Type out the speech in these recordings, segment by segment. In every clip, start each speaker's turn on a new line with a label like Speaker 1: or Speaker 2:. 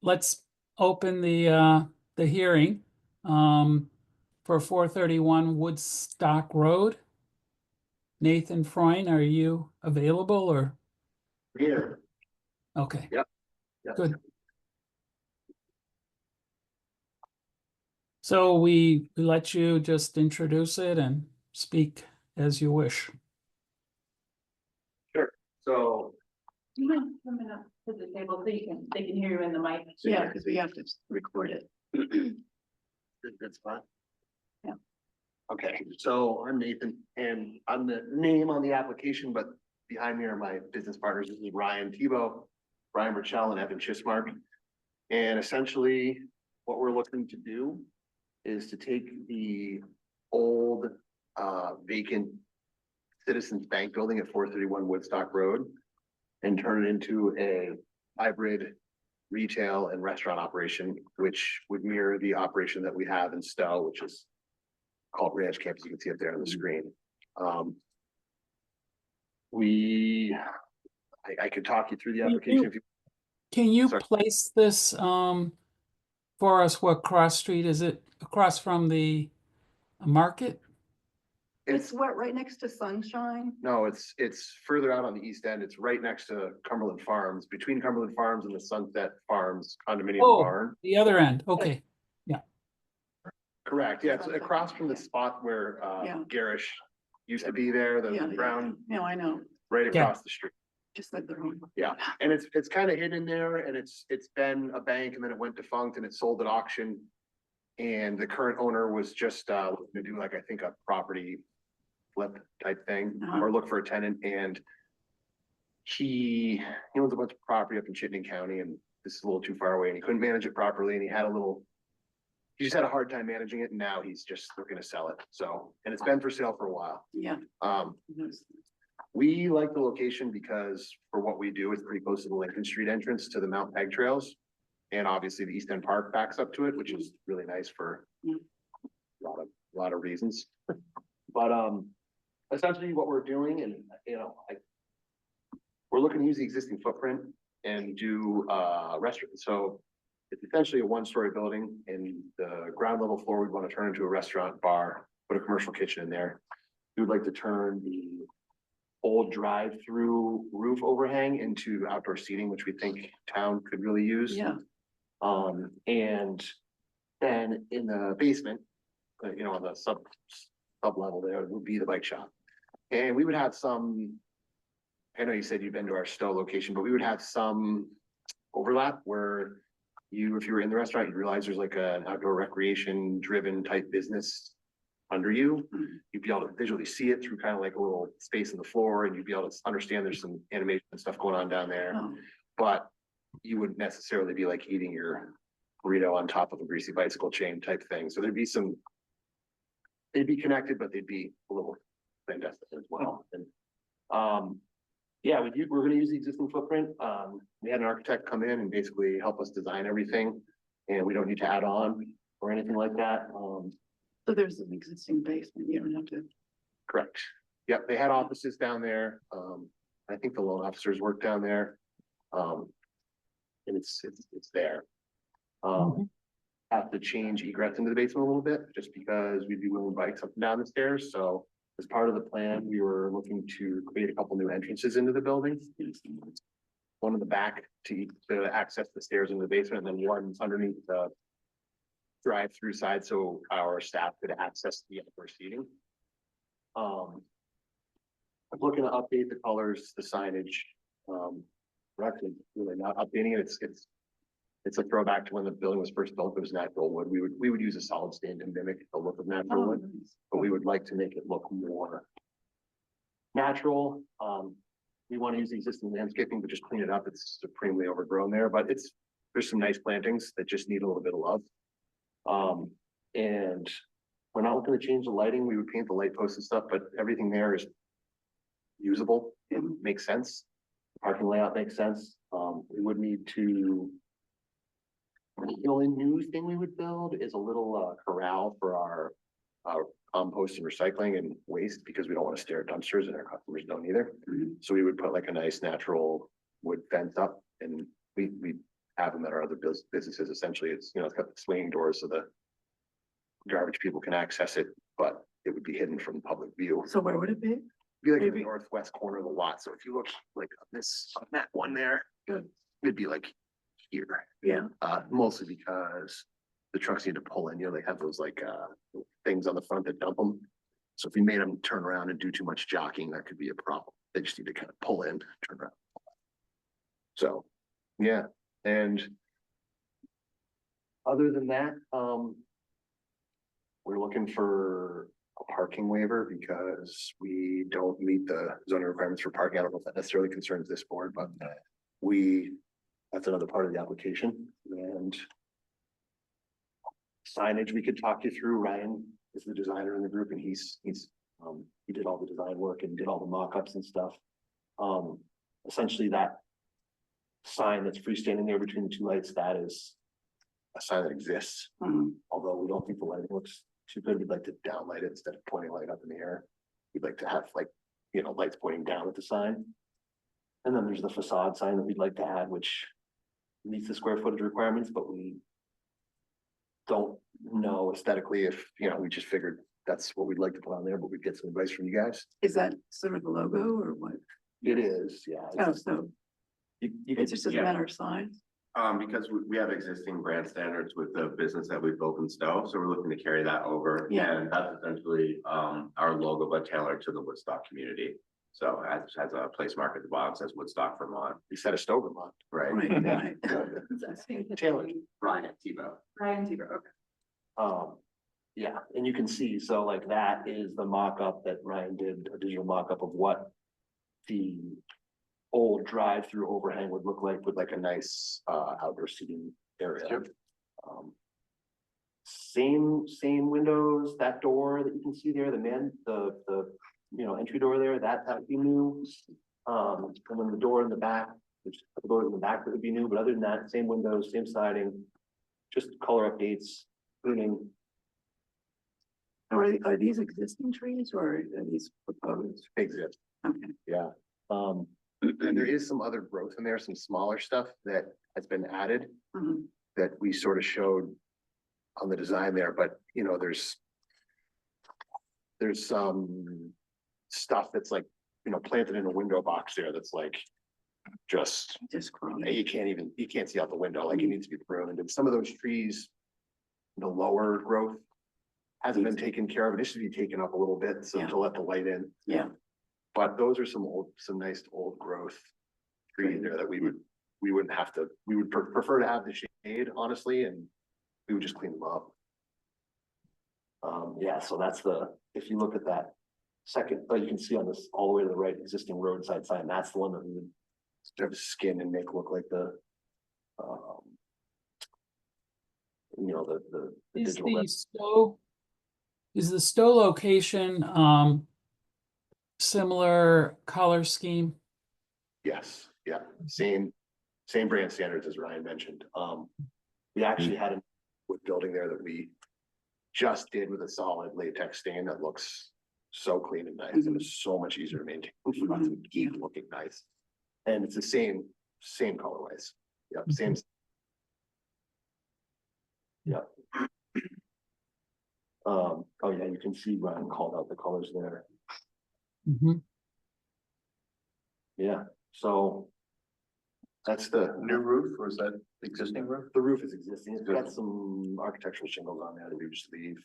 Speaker 1: let's open the hearing for 431 Woodstock Road. Nathan Freund, are you available or?
Speaker 2: Here.
Speaker 1: Okay,
Speaker 2: Yep.
Speaker 1: good. So we let you just introduce it and speak as you wish.
Speaker 2: Sure. So
Speaker 3: You mind coming up to the table so they can hear you in the mic?
Speaker 2: Yeah,
Speaker 3: because we have to record it.
Speaker 2: good spot.
Speaker 3: Yeah.
Speaker 2: Okay, so I'm Nathan and I'm the name on the application, but behind me are my business partners. This is Ryan Tebow, Brian Burchell, and Evan Chismark. And essentially what we're looking to do is to take the old vacant Citizens Bank building at 431 Woodstock Road and turn it into a hybrid retail and restaurant operation, which would mirror the operation that we have in Stowe, which is called Ranch Campus. You can see it there on the screen. I could talk you through the application if you.
Speaker 1: Can you
Speaker 2: Sorry.
Speaker 1: place this for us? What cross street is it? Across from the market?
Speaker 3: It's what, right next to Sunshine?
Speaker 2: No, it's further out on the east end. It's right next to Cumberland Farms, between Cumberland Farms and the Sunset Farms condominium
Speaker 1: Oh,
Speaker 2: barn.
Speaker 1: the other end. Okay.
Speaker 2: Correct. Yeah, it's across from the spot where
Speaker 3: Yeah.
Speaker 2: Garish used to be there, the
Speaker 3: Yeah,
Speaker 2: brown,
Speaker 3: No, I know,
Speaker 2: right
Speaker 1: Yeah.
Speaker 2: across the street.
Speaker 3: just like the room.
Speaker 2: Yeah, and it's kind of hidden there, and it's been a bank, and then it went defunct, and it sold at auction. And the current owner was just looking to do like, I think, a property flip type thing, or look for a tenant, and he owns a bunch of property up in Chittenden County, and this is a little too far away, and he couldn't manage it properly, and he just had a hard time managing it, and now he's just looking to sell it. So, and it's been for sale for a while.
Speaker 3: Yeah.
Speaker 2: We like the location because for what we do, it's pretty close to the Lincoln Street entrance to the Mount Peg trails. And obviously the East End Park backs up to it, which is really nice for a lot of reasons. But essentially what we're doing, and we're looking to use the existing footprint and do restaurant. So it's essentially a one-story building, and the ground level floor we'd want to turn into a restaurant, bar, put a commercial kitchen in there. We would like to turn the old drive-through roof overhang into outdoor seating, which we think town could really use.
Speaker 3: Yeah.
Speaker 2: And then in the basement, on the sub level there would be the bike shop. And we would have some, I know you said you've been to our Stowe location, but we would have some overlap where if you were in the restaurant, you'd realize there's like an outdoor recreation driven type business under you. You'd be able to visually see it through kind of like a little space in the floor, and you'd be able to understand there's some animation and stuff going on down there.
Speaker 3: Oh.
Speaker 2: But you wouldn't necessarily be like eating your burrito on top of a greasy bicycle chain type thing. So they'd be connected, but they'd be a little clandestine as well. And yeah, we're gonna use the existing footprint. We had an architect come in and basically help us design everything, and we don't need to add on or anything like that.
Speaker 3: So there's an existing basement, you don't have to.
Speaker 2: Correct. Yep, they had offices down there. I think the loan officers work down there. And it's there. Have to change egress into the basement a little bit, just because we'd be moving bikes up and down the stairs. So as part of the plan, we were looking to create a couple new entrances into the building. One in the back to access the stairs into the basement, and then one underneath the drive-through side, so our staff could access the outdoor seating. I'm looking to update the colors, the signage. We're actually really not updating it. It's a throwback to when the building was first built. It was natural wood. We would use a solid stain to mimic the look of natural wood, but we would like to make it look more natural. We want to use the existing landscaping, but just clean it up. It's supremely overgrown there, but there's some nice plantings that just need a little bit of love. And we're not looking to change the lighting. We would paint the light posts and stuff, but everything there is usable. It makes sense. The parking layout makes sense. We would need to. The only new thing we would build is a little corral for our compost and recycling and waste, because we don't want to stare at dumpsters, and our customers don't either. So we would put like a nice natural wood fence up, and we have them at our other businesses. Essentially, it's, you know, it's got the swinging doors so the garbage people can access it, but it would be hidden from public view.
Speaker 4: So where would it be?
Speaker 2: Be like in the
Speaker 4: Maybe-
Speaker 2: northwest corner of the lot. So if you look like on this, on that one there,
Speaker 4: Good.
Speaker 2: it'd be like here.
Speaker 4: Yeah,
Speaker 2: Mostly because the trucks need to pull in, you know, they have those like, things on the front that dump them. So if we made them turn around and do too much jockeying, that could be a problem. They just need to kind of pull in, turn around. So, yeah, and other than that, we're looking for a parking waiver because we don't meet the zoning requirements for parking. I don't know if that necessarily concerns this board, but that's another part of the application. And signage we could talk you through. Ryan is the designer in the group and he did all the design work and did all the mock-ups and stuff. Essentially that sign that's freestanding there between the two lights, that is a sign that exists.
Speaker 4: Mhm.
Speaker 2: Although we don't think the lighting looks too good, we'd like to downlight it instead of pointing light up in the air. We'd like to have like, you know, lights pointing down at the sign. And then there's the facade sign that we'd like to add, which meets the square footage requirements, but we don't know aesthetically if, you know, we just figured that's what we'd like to put on there, but we'd get some advice from you guys.
Speaker 4: is that sort of the logo or what?
Speaker 2: It is, yeah.
Speaker 4: Oh, so
Speaker 2: You
Speaker 4: it's just a
Speaker 5: yeah.
Speaker 4: matter of size?
Speaker 5: Because we have existing brand standards with the business that we've built in Stowe, so we're looking to carry that over.
Speaker 4: Yeah.
Speaker 5: And that's essentially, our logo, but tailored to the Woodstock community. So it has a place mark at the bottom, says Woodstock, Vermont,
Speaker 2: You said a stove on.
Speaker 5: right?
Speaker 4: Right, right.
Speaker 2: Taylor.
Speaker 5: Ryan Tebow.
Speaker 3: Ryan Seaver, okay.
Speaker 2: Yeah, and you can see, so like that is the mock-up that Ryan did, a digital mock-up of what the old drive-through overhang would look like with like a nice outdoor seating area.
Speaker 5: Yep.
Speaker 2: Same windows, that door that you can see there, the you know, entry door there, that would be new. And then the door in the back, there's a couple doors in the back that would be new, but other than that, same windows, same siding, just color updates, cleaning.
Speaker 4: Are these existing trees or are these proposed?
Speaker 2: Exist.
Speaker 4: Okay,
Speaker 2: Yeah, and there is some other growth in there, some smaller stuff that has been added
Speaker 4: Mhm.
Speaker 2: that we sort of showed on the design there, but you know, there's some stuff that's like, you know, planted in a window box there that's like just,
Speaker 4: just chrome.
Speaker 2: you can't see out the window, like it needs to be pruned, and some of those trees, the lower growth hasn't been taken care of. It needs to be taken up a little bit, so
Speaker 4: Yeah.
Speaker 2: to let the light in.
Speaker 4: Yeah.
Speaker 2: But those are some nice old growth trees there that we wouldn't have to, we would prefer to have the shade, honestly, and we would just clean them up. Yeah, so that's if you look at that second, you can see on this, all the way to the right, existing roadside sign, that's the one that we would sort of skin and make look like the, you know, the
Speaker 1: Is
Speaker 2: digital.
Speaker 1: the Stowe, is the Stowe location, similar color scheme?
Speaker 2: Yes, yeah, same brand standards as Ryan mentioned. We actually had a wood building there that we just did with a solid latex stain that looks so clean and nice, and it's so much easier to maintain for us to keep looking nice. And it's the same colorways. Yep, same. Yep. Oh yeah, you can see Ryan called out the colors there.
Speaker 1: Mhm.
Speaker 2: Yeah, so that's the
Speaker 6: New roof, or is that existing roof?
Speaker 2: The roof is existing. It's got some architectural shingles on there that we just leave.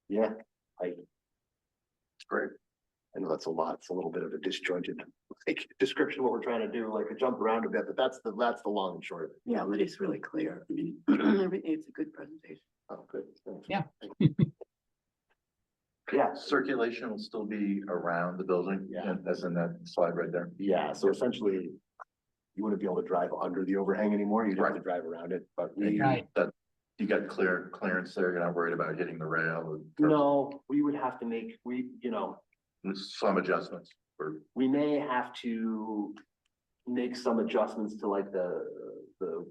Speaker 2: Yeah, it's great. I know that's a lot. It's a little bit of a disjointed like description of what we're trying to do, like a jump around a bit, but that's the long and short.
Speaker 4: Yeah, but it's really clear. I mean, it's a good presentation.
Speaker 2: Oh, good. Thanks.
Speaker 1: Yeah.
Speaker 2: Yeah,
Speaker 6: Circulation will still be around the building,
Speaker 2: Yeah.
Speaker 6: and as in that slide right there.
Speaker 2: yeah. So essentially, you wouldn't be able to drive under the overhang anymore. You'd have to drive around it, but we.
Speaker 1: Right.
Speaker 6: That, you got clearance there, you're not worried about hitting the rail or.
Speaker 2: No, we would have to make, you know,
Speaker 6: Some adjustments for,
Speaker 2: we may have to make some adjustments to like the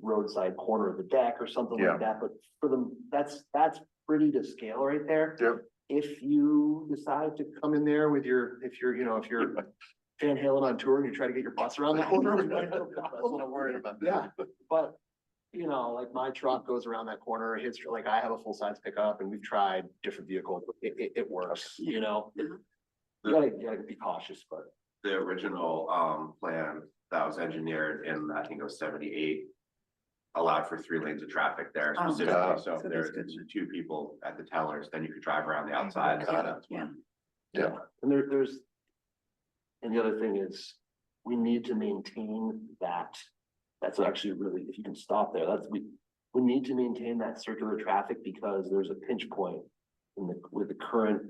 Speaker 2: roadside corner of the deck or something
Speaker 6: Yeah.
Speaker 2: like that, but for them, that's pretty to scale right there.
Speaker 6: Yep.
Speaker 2: If you decide to come in there with if you're Van Halen on tour and you try to get your bus around the corner. we might have a
Speaker 6: That's
Speaker 2: problem.
Speaker 6: what I'm worried about.
Speaker 2: Yeah, but, you know, like my truck goes around that corner, his, like I have a full-size pickup and we've tried different vehicles, it works, you know?
Speaker 4: Yeah.
Speaker 2: You gotta be cautious, but.
Speaker 5: The original plan that was engineered in, I think it was 78. Allowed for 3 lanes of traffic there
Speaker 4: Oh,
Speaker 5: specifically,
Speaker 6: wow.
Speaker 5: so if
Speaker 4: So
Speaker 5: there's
Speaker 4: that's good.
Speaker 5: 2 people at the tellers, then you could drive around the outside.
Speaker 6: Got it.
Speaker 4: Yeah.
Speaker 6: Yeah.
Speaker 2: And there's, and the other thing is, we need to maintain that. That's actually really, if you can stop there, we need to maintain that circular traffic because there's a pinch point with the current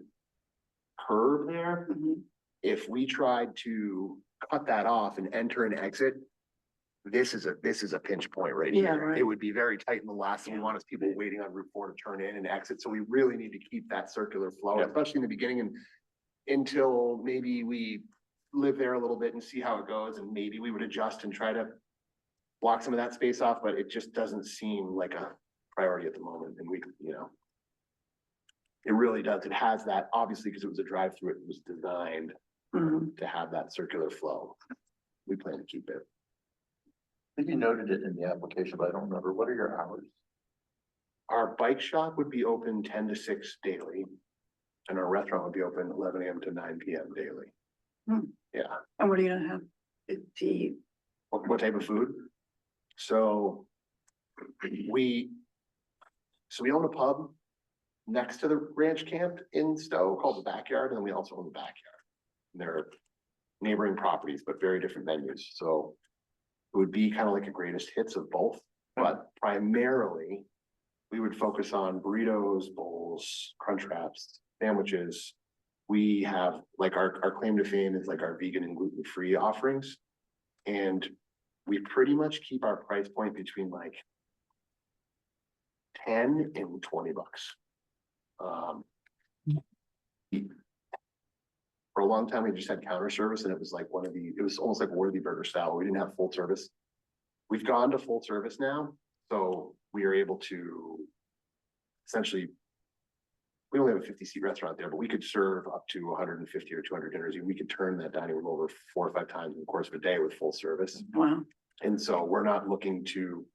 Speaker 2: curve there.
Speaker 4: Mhm.
Speaker 2: If we tried to cut that off and enter and exit, this is a pinch point right
Speaker 4: Yeah,
Speaker 2: here.
Speaker 4: right.
Speaker 2: It would be very tight, and the last thing we want is people waiting on Route 4 to turn in and exit. So we really need to keep that circular flow,
Speaker 6: Yeah.
Speaker 2: especially in the beginning and until maybe we live there a little bit and see how it goes, and maybe we would adjust and try to block some of that space off, but it just doesn't seem like a priority at the moment, and we, you know. It really does. It has that, obviously, because it was a drive-through, it was designed
Speaker 4: Mhm.
Speaker 2: to have that circular flow. We plan to keep it.
Speaker 6: I think you noted it in the application, but I don't remember. What are your hours?
Speaker 2: Our bike shop would be open 10 to 6 daily. And our restaurant would be open 11 AM to 9 PM daily.
Speaker 4: Hmm.
Speaker 2: Yeah,
Speaker 4: And what are you gonna have to eat?
Speaker 2: what type of food? So we own a pub next to the ranch camp in Stowe called the Backyard, and then we also own the Backyard. And they're neighboring properties, but very different venues, so it would be kind of like a greatest hits of both, but primarily we would focus on burritos, bowls, crunch wraps, sandwiches. We have, like, our claim to fame is like our vegan and gluten-free offerings. And we pretty much keep our price point between like 10 and 20 bucks. For a long time, we just had counter service, and it was like it was almost like Worthy Burger style. We didn't have full service. We've gone to full service now, so we are able to essentially, we only have a 50-seat restaurant there, but we could serve up to 150 or 200 dinners. We could turn that dining room over 4 or 5 times in the course of a day with full service.
Speaker 4: Wow.
Speaker 2: And so we're not looking to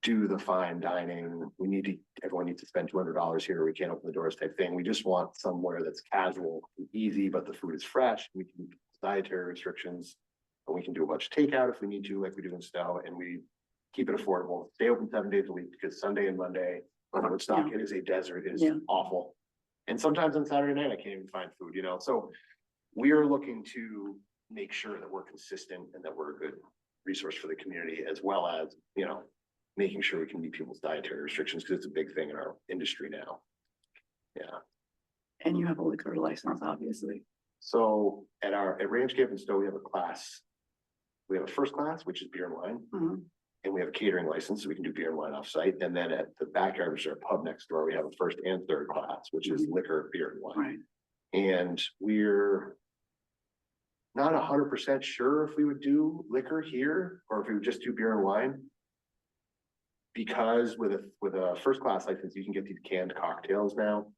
Speaker 2: do the fine dining. Everyone needs to spend $200 here. We can't open the doors type thing. We just want somewhere that's casual and easy, but the food is fresh. We can dietary restrictions, and we can do a bunch of takeout if we need to, like we do in Stowe, and we keep it affordable. Stay open 7 days a week because Sunday and Monday, on Woodstock, it is a desert. It is
Speaker 4: Yeah.
Speaker 2: awful. And sometimes on Saturday night, I can't even find food, so we are looking to make sure that we're consistent and that we're a good resource for the community, as well as, making sure we can meet people's dietary restrictions, because it's a big thing in our industry now. Yeah,
Speaker 4: And you have a liquor license, obviously.
Speaker 2: so at Ranch Camp in Stowe, we have a class. We have a first class, which is beer and wine,
Speaker 4: Mhm.
Speaker 2: and we have a catering license, so we can do beer and wine offsite. And then at the Backyard, which is our pub next door, we have a first and third class, which is liquor, beer and wine.
Speaker 4: Right.
Speaker 2: And we're not 100% sure if we would do liquor here or if we would just do beer and wine. Because with a first class license, you can get these canned cocktails now.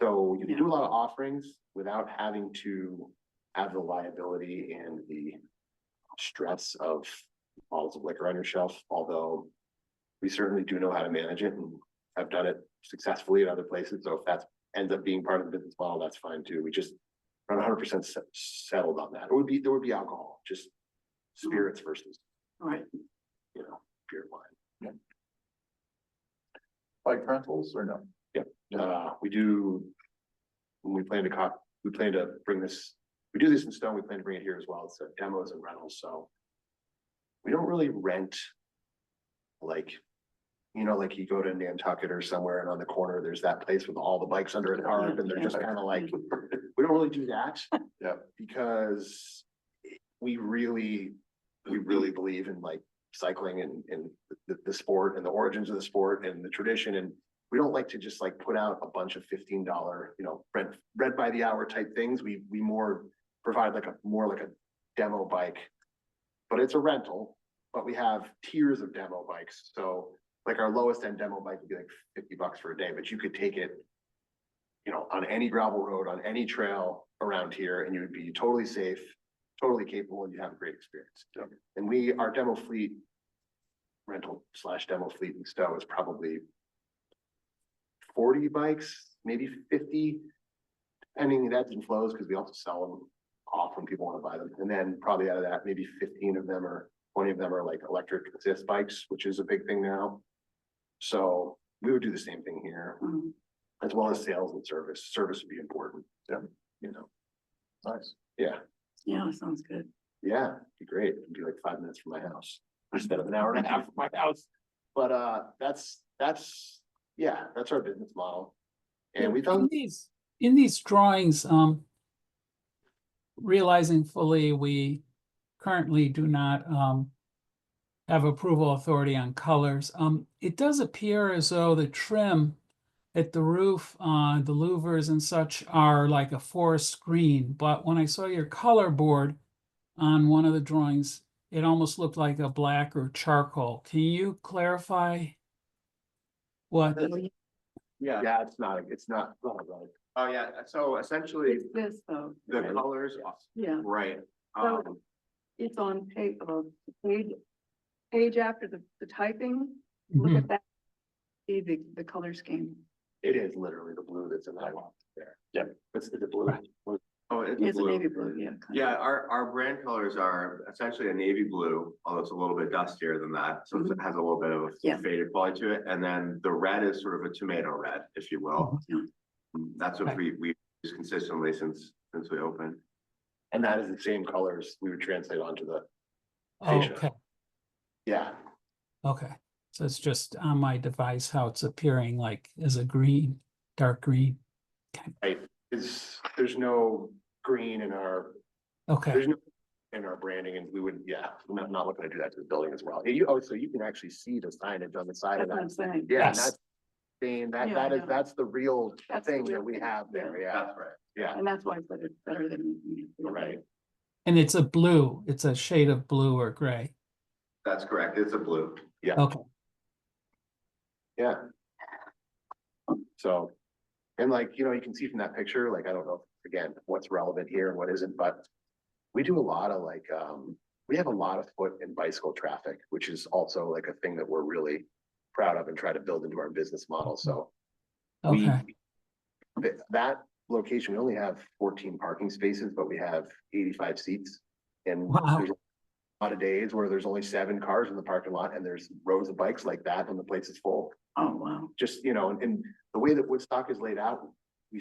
Speaker 2: So you can do a lot of offerings without having to have the liability and the stress of bottles of liquor on your shelf, although we certainly do know how to manage it and have done it successfully at other places. So if that ends up being part of the business model, that's fine too. We just aren't 100% settled on that. There would be alcohol, just spirits versus,
Speaker 4: Right.
Speaker 2: beer and wine.
Speaker 6: Bike rentals or no?
Speaker 2: We do. We plan to bring this, we do this in Stone, we plan to bring it here as well. It's demos and rentals, so. We don't really rent. Like you go to Nantucket or somewhere and on the corner, there's that place with all the bikes under a tarp and they're just kind of like, we don't really do that.
Speaker 6: Yeah.
Speaker 2: Because we really believe in like cycling and the sport and the origins of the sport and the tradition, and we don't like to just like put out a bunch of $15, read by the hour type things. We more provide more like a demo bike, but it's a rental, but we have tiers of demo bikes. So like our lowest end demo bike would be like $50 for a day, but you could take it, on any gravel road, on any trail around here, and you would be totally safe. totally capable and you have a great experience. So, and our demo fleet, rental / demo fleet in Stowe is probably 40 bikes, maybe 50, depending, it ebbs and flows, because we also sell them off when people want to buy them. And then probably out of that, maybe 15 of them or 20 of them are like electric assist bikes, which is a big thing now. So we would do the same thing here,
Speaker 4: Mhm.
Speaker 2: as well as sales and service. Service would be important. Yeah. You know,
Speaker 6: Nice.
Speaker 2: yeah,
Speaker 4: Yeah, sounds good.
Speaker 2: yeah, it'd be great. It'd be like 5 minutes from my house instead of an hour and a half from my house. But that's our business model. And we
Speaker 1: In
Speaker 2: found,
Speaker 1: these drawings, realizing fully we currently do not have approval authority on colors. It does appear as though the trim at the roof, the louvers and such are like a forest green, but when I saw your color board on one of the drawings, it almost looked like a black or charcoal. Can you clarify what?
Speaker 2: yeah, it's not, oh, right.
Speaker 5: Oh, yeah, so essentially,
Speaker 4: It's this though.
Speaker 5: the
Speaker 4: right?
Speaker 5: colors,
Speaker 4: Yeah,
Speaker 5: right,
Speaker 4: So- it's on page after the typing, look
Speaker 1: Mhm.
Speaker 4: at that. See the color scheme.
Speaker 2: It is literally the blue that's in that one there. Yeah. It's the blue.
Speaker 5: oh, it's
Speaker 4: It's a
Speaker 5: blue.
Speaker 4: navy blue, yeah. kind of.
Speaker 5: Yeah, our brand colors are essentially a navy blue, although it's a little bit dustier than that, so it has a little bit of
Speaker 4: Yeah.
Speaker 5: a faded quality to it, and then the red is sort of a tomato red, if you will.
Speaker 4: Yeah.
Speaker 5: That's what we use consistently since we opened.
Speaker 2: And that is the same colors we would translate onto the,
Speaker 1: Okay,
Speaker 2: yeah,
Speaker 1: okay. So it's just on my device how it's appearing like as a green, dark green.
Speaker 2: right. There's no green in our,
Speaker 1: Okay,
Speaker 2: there's no in our branding, and we would, I'm not looking to do that to the building as well. So you can actually see the signage on the side of
Speaker 4: That's what I'm
Speaker 2: that.
Speaker 4: saying.
Speaker 2: Yeah, and
Speaker 1: Yes.
Speaker 2: that's saying
Speaker 4: Yeah, I
Speaker 2: that is,
Speaker 4: know.
Speaker 2: that's the real
Speaker 4: That's the
Speaker 2: thing that
Speaker 4: real
Speaker 2: we
Speaker 4: thing.
Speaker 2: have there, yeah,
Speaker 5: That's right.
Speaker 2: yeah,
Speaker 4: And that's why I said it's better than.
Speaker 2: right.
Speaker 1: and it's a blue, it's a shade of blue or gray.
Speaker 5: That's correct, it's a blue.
Speaker 1: Okay,
Speaker 2: Yeah. So, and like, you can see from that picture, like, I don't know, again, what's relevant here and what isn't, but we do a lot of like, we have a lot of foot and bicycle traffic, which is also like a thing that we're really proud of and try to build into our business model. So
Speaker 1: okay,
Speaker 2: that location, we only have 14 parking spaces, but we have 85 seats. And
Speaker 1: Wow.
Speaker 2: there's a lot of days where there's only 7 cars in the parking lot and there's rows of bikes like that when the place is full.
Speaker 4: Oh, wow.
Speaker 2: Just, and the way that Woodstock is laid out, we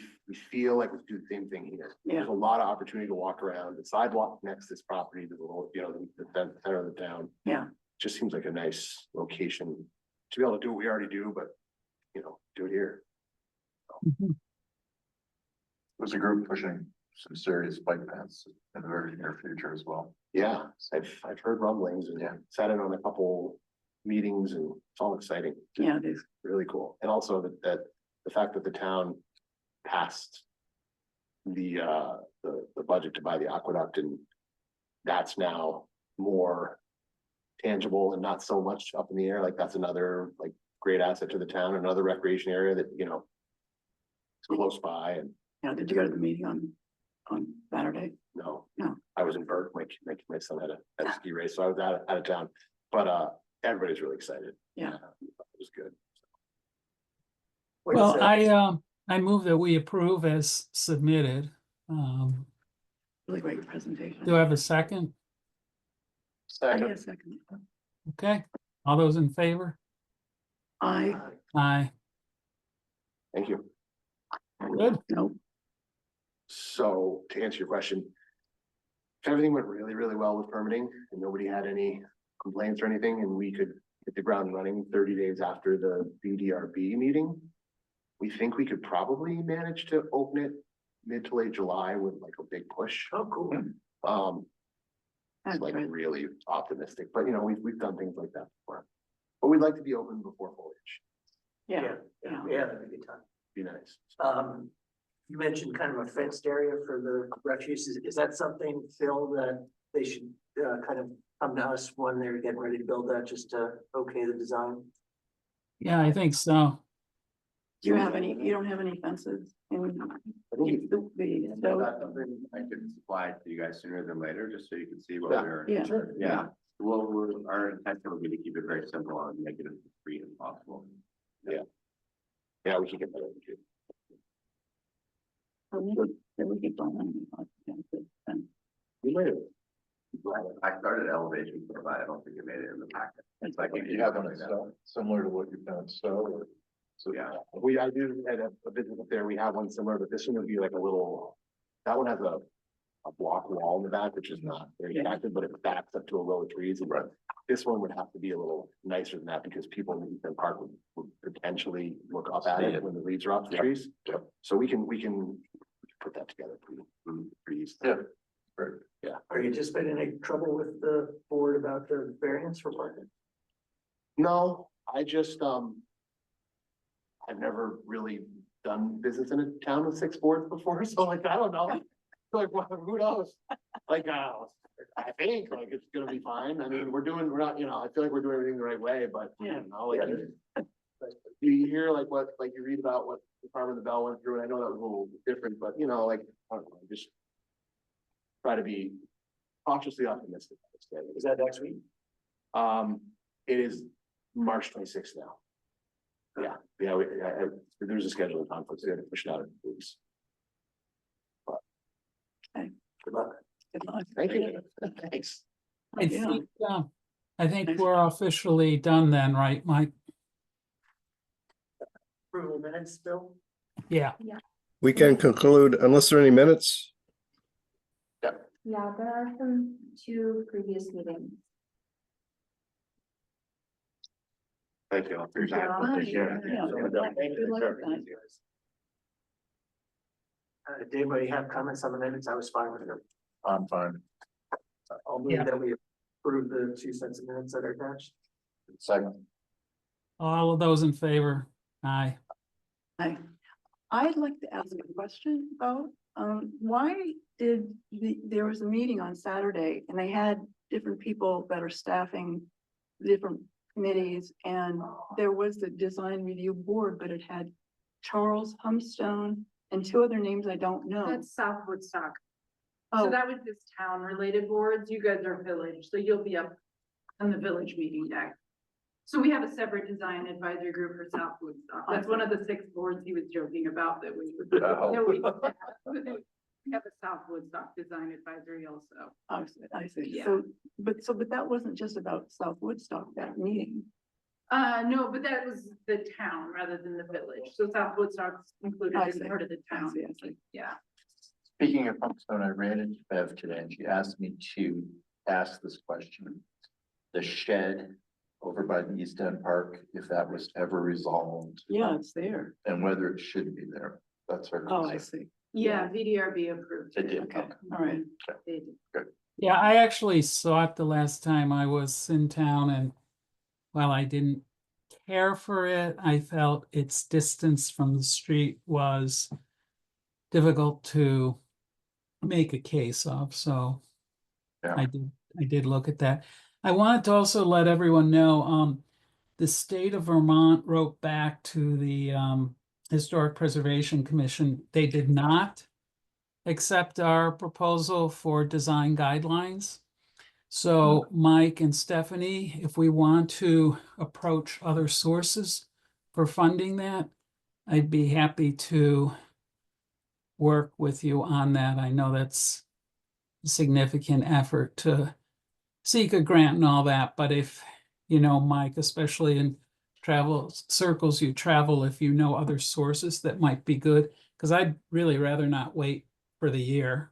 Speaker 2: feel like we do the same thing here.
Speaker 4: Yeah.
Speaker 2: There's a lot of opportunity to walk around. The sidewalk next to this property, the little, the center of the town.
Speaker 4: Yeah.
Speaker 2: Just seems like a nice location to be able to do what we already do, but, do it here.
Speaker 1: Mhm.
Speaker 6: There's a group pushing some serious bike paths in the very near future as well.
Speaker 2: Yeah, I've heard rumblings and sat in on a couple meetings and it's all exciting.
Speaker 4: Yeah, it is.
Speaker 2: Really cool. And also that the fact that the town passed the budget to buy the aqueduct, and that's now more tangible and not so much up in the air. Like that's another like great asset to the town, another recreation area that, it's close by. And
Speaker 4: Yeah, did you go to the meeting on Saturday?
Speaker 2: no,
Speaker 4: No.
Speaker 2: I was in Burke. My son had a ski race, so I was out of town. But everybody's really excited.
Speaker 4: Yeah.
Speaker 2: It was good.
Speaker 1: well, I move that we approve as submitted.
Speaker 4: Really great presentation.
Speaker 1: Do I have a second?
Speaker 4: I get a second.
Speaker 1: Okay, all those in favor?
Speaker 4: I,
Speaker 1: Aye,
Speaker 2: Thank you.
Speaker 1: good.
Speaker 4: no,
Speaker 2: So to answer your question, everything went really, really well with permitting and nobody had any complaints or anything, and we could hit the ground running 30 days after the VDRB meeting. We think we could probably manage to open it mid to late July with like a big push.
Speaker 4: Oh, cool.
Speaker 2: It's
Speaker 4: That's
Speaker 2: like
Speaker 4: right.
Speaker 2: really optimistic, but we've done things like that before. But we'd like to be open before foliage.
Speaker 4: Yeah,
Speaker 7: Yeah, that'd be a good time.
Speaker 2: Be nice.
Speaker 7: You mentioned kind of a fenced area for the refuse. Is that something, Phil, that they should kind of come to us when they're getting ready to build that, just to okay the design?
Speaker 1: Yeah, I think so.
Speaker 4: Do you have any, you don't have any fences in
Speaker 2: think
Speaker 5: That's something I could supply to you guys sooner than later, just so you can see what
Speaker 2: Yeah.
Speaker 5: we're.
Speaker 4: Yeah.
Speaker 2: Sure.
Speaker 5: Yeah, well, our intention would be to keep it very simple and make it as free as possible.
Speaker 2: Yeah, we can get that over to you.
Speaker 4: Then we keep on.
Speaker 2: We might have.
Speaker 5: I started elevation for that, I don't think it made it in the packet. It's like.
Speaker 6: You have one similar to what you've done at Stowe or?
Speaker 2: So,
Speaker 5: Yeah.
Speaker 2: I do at a business up there, we have one similar, but this one would be like a little, that one has a block wall in the back, which is not very active, but it backs up to a row of trees. And this one would have to be a little nicer than that because people in Eastern Park would potentially look up at it when the leaves are off the trees.
Speaker 6: Yep.
Speaker 2: So we can put that together pretty easily.
Speaker 6: Yeah. Right.
Speaker 7: Are you just been in any trouble with the board about the variance for parking?
Speaker 2: No, I just, I've never really done business in a town with 6 boards before, so like, I don't know. Like, well, who knows? Like, I think like it's gonna be fine. I mean, we're not, I feel like we're doing everything the right way, but I don't know, like. You hear like what, like you read about what the Department of the Bell went through, and I know that was a little different, but like, I don't know, just. Try to be cautiously optimistic.
Speaker 7: Is that next week?
Speaker 2: It is March 26th now. Yeah, there's a scheduling conflict, so we had to push it out in weeks.
Speaker 7: Good luck.
Speaker 4: Good luck.
Speaker 2: Thank you. Thanks.
Speaker 4: Yeah.
Speaker 1: I think we're officially done then, right, Mike?
Speaker 7: Approval minutes, Bill?
Speaker 1: Yeah.
Speaker 8: We can conclude unless there are any minutes.
Speaker 3: Yeah, there are some 2 previous meetings.
Speaker 2: Thank you all for your time.
Speaker 4: Bye.
Speaker 2: Take care.
Speaker 4: Yeah. Good luck with that.
Speaker 7: Did anybody have comments on the minutes? I was fine with them.
Speaker 6: I'm fine.
Speaker 7: I'll move
Speaker 1: Yeah.
Speaker 7: that we approve the 2 sets of minutes that are attached.
Speaker 6: Second.
Speaker 1: All of those in favor? Aye.
Speaker 4: I'd like to ask a question though. Why did there was a meeting on Saturday and they had different people that are staffing different committees and there was the design review board, but it had Charles Humstone and 2 other names I don't know.
Speaker 3: That's South Woodstock.
Speaker 4: Oh.
Speaker 3: So that was just town related boards. You guys are village, so you'll be up on the village meeting day. So we have a separate design advisory group for South Woodstock. That's one of the 6 boards he was joking about that we would.
Speaker 6: Oh.
Speaker 3: that we have a South Woodstock design advisory also.
Speaker 4: I see.
Speaker 3: Yeah.
Speaker 4: So, but that wasn't just about South Woodstock, that meeting.
Speaker 3: No, but that was the town rather than the village. So South Woodstock's included
Speaker 4: I
Speaker 3: as
Speaker 4: see.
Speaker 3: part of the town.
Speaker 4: I see.
Speaker 3: Yeah.
Speaker 6: Speaking of Funkstone, I ran into Bev today and she asked me to ask this question. The shed over by the East End Park, if that was ever resolved
Speaker 4: Yeah, it's there.
Speaker 6: and whether it should be there. That's her.
Speaker 4: Oh, I see.
Speaker 3: Yeah, VDRB approved.
Speaker 6: It did.
Speaker 4: Okay, all right.
Speaker 3: They did.
Speaker 1: Yeah, I actually saw it the last time I was in town and while I didn't care for it, I felt its distance from the street was difficult to make a case of, so
Speaker 6: Yeah.
Speaker 1: I did look at that. I wanted to also let everyone know, the state of Vermont wrote back to the Historic Preservation Commission. They did not accept our proposal for design guidelines. So Mike and Stephanie, if we want to approach other sources for funding that, I'd be happy to work with you on that. I know that's a significant effort to seek a grant and all that, but if, Mike, especially in travel circles you travel, if you know other sources that might be good, because I'd really rather not wait for the year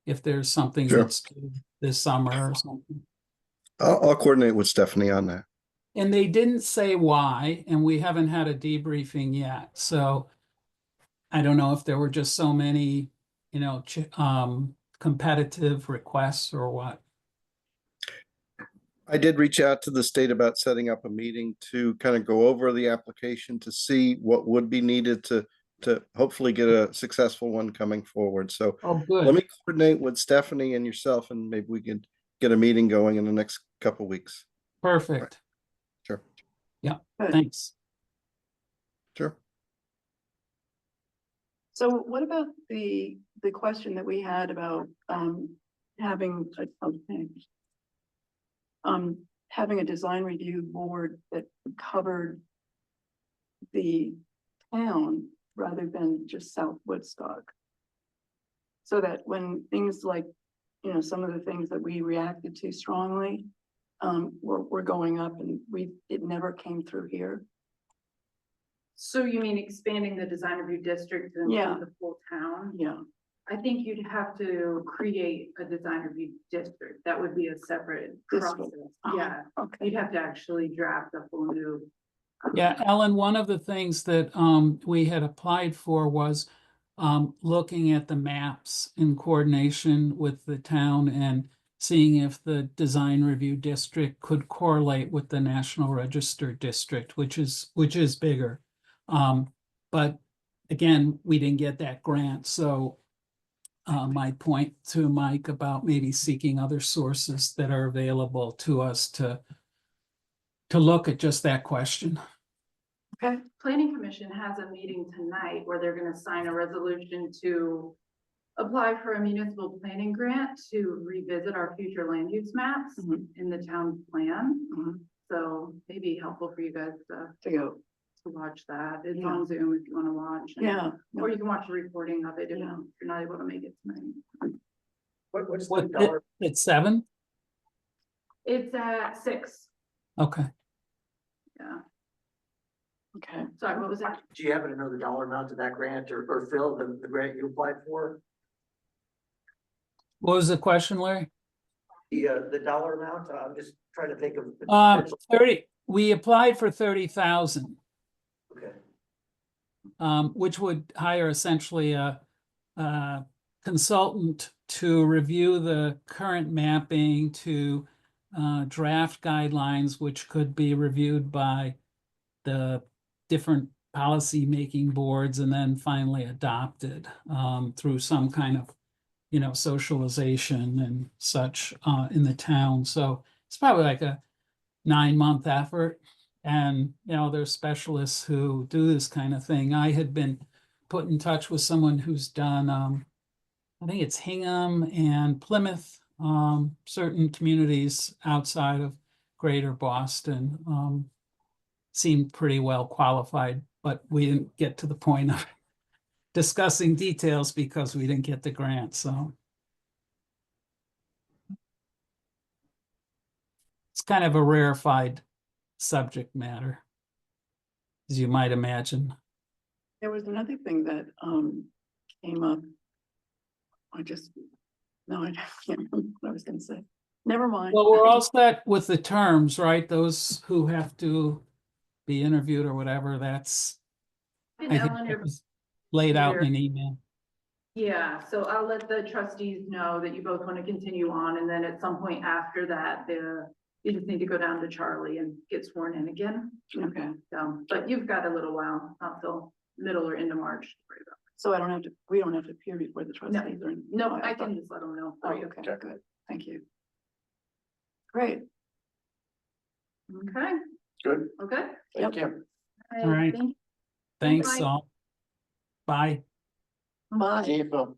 Speaker 1: if there's something
Speaker 8: Sure.
Speaker 1: that's due this summer or something.
Speaker 8: I'll coordinate with Stephanie on that.
Speaker 1: And they didn't say why, and we haven't had a debriefing yet. So I don't know if there were just so many, competitive requests or what.
Speaker 8: I did reach out to the state about setting up a meeting to kind of go over the application to see what would be needed to hopefully get a successful one coming forward. So
Speaker 1: Oh,
Speaker 8: let
Speaker 1: good.
Speaker 8: me coordinate with Stephanie and yourself and maybe we can get a meeting going in the next couple of weeks.
Speaker 1: Perfect.
Speaker 8: Sure.
Speaker 1: Yeah,
Speaker 4: Good.
Speaker 1: thanks.
Speaker 8: Sure.
Speaker 4: So what about the question that we had about, having having a design review board that covered the town rather than just South Woodstock? So that when things like, some of the things that we reacted to strongly, were going up and it never came through here.
Speaker 3: So you mean expanding the design review district to
Speaker 4: Yeah.
Speaker 3: include the full town?
Speaker 4: Yeah.
Speaker 3: I think you'd have to create a design review district. That would be a separate process.
Speaker 4: District.
Speaker 3: Yeah,
Speaker 4: Okay.
Speaker 3: you'd have to actually draft a full new.
Speaker 1: Yeah, Ellen, one of the things that we had applied for was looking at the maps in coordination with the town and seeing if the design review district could correlate with the National Register district, which is bigger. But again, we didn't get that grant, so my point to Mike about maybe seeking other sources that are available to us to look at just that question.
Speaker 4: Okay.
Speaker 3: Planning Commission has a meeting tonight where they're gonna sign a resolution to apply for a municipal planning grant to revisit our future land use maps
Speaker 4: Mhm.
Speaker 3: in the town plan.
Speaker 4: Mhm.
Speaker 3: So maybe helpful for you guys
Speaker 4: To go.
Speaker 3: to watch that. It's
Speaker 4: Yeah.
Speaker 3: on Zoom if you wanna watch.
Speaker 4: Yeah.
Speaker 3: Or you can watch a recording of it if
Speaker 4: Yeah.
Speaker 3: you're not able to make it tonight.
Speaker 7: What's the
Speaker 1: What,
Speaker 7: dollar?
Speaker 1: it's 7?
Speaker 3: It's at 6.
Speaker 1: Okay.
Speaker 3: Yeah.
Speaker 4: Okay.
Speaker 3: Sorry, what was that?
Speaker 7: Do you happen to know the dollar amount of that grant or Phil, the grant you applied for?
Speaker 1: What was the question, Larry?
Speaker 7: The dollar amount, I'm just trying to think of. the potential-
Speaker 1: 30, we applied for 30,000,
Speaker 7: Okay,
Speaker 1: which would hire essentially a consultant to review the current mapping, to draft guidelines, which could be reviewed by the different policy-making boards and then finally adopted through some kind of, socialization and such in the town. So it's probably like a 9-month effort. And, there's specialists who do this kind of thing. I had been put in touch with someone who's done, I think it's Hingham and Plymouth, certain communities outside of Greater Boston, seemed pretty well qualified, but we didn't get to the point of discussing details because we didn't get the grant, so. It's kind of a rarefied subject matter, as you might imagine.
Speaker 4: There was another thing that came up. I can't remember what I was gonna say. Never mind.
Speaker 1: Well, we're all set with the terms, right? Those who have to be interviewed or whatever, that's,
Speaker 3: And
Speaker 1: I think
Speaker 3: Ellen,
Speaker 1: that
Speaker 3: you're-
Speaker 1: was laid out in an email.
Speaker 3: Yeah, so I'll let the trustees know that you both want to continue on, and then at some point after that, you just need to go down to Charlie and get sworn in again.
Speaker 4: Okay,
Speaker 3: But you've got a little while, not till middle or end of March. to worry about.
Speaker 4: so we don't have to appear before the trustees or?
Speaker 3: No, I can just let them know.
Speaker 4: Oh,
Speaker 3: for you.
Speaker 4: okay, good, thank you. Great.
Speaker 3: Okay,
Speaker 2: Good,
Speaker 3: okay.
Speaker 2: thank you.
Speaker 1: All right.
Speaker 3: Thank you.
Speaker 1: Thanks
Speaker 3: Bye.
Speaker 1: all. Bye.
Speaker 4: Bye.
Speaker 6: See you, Phil.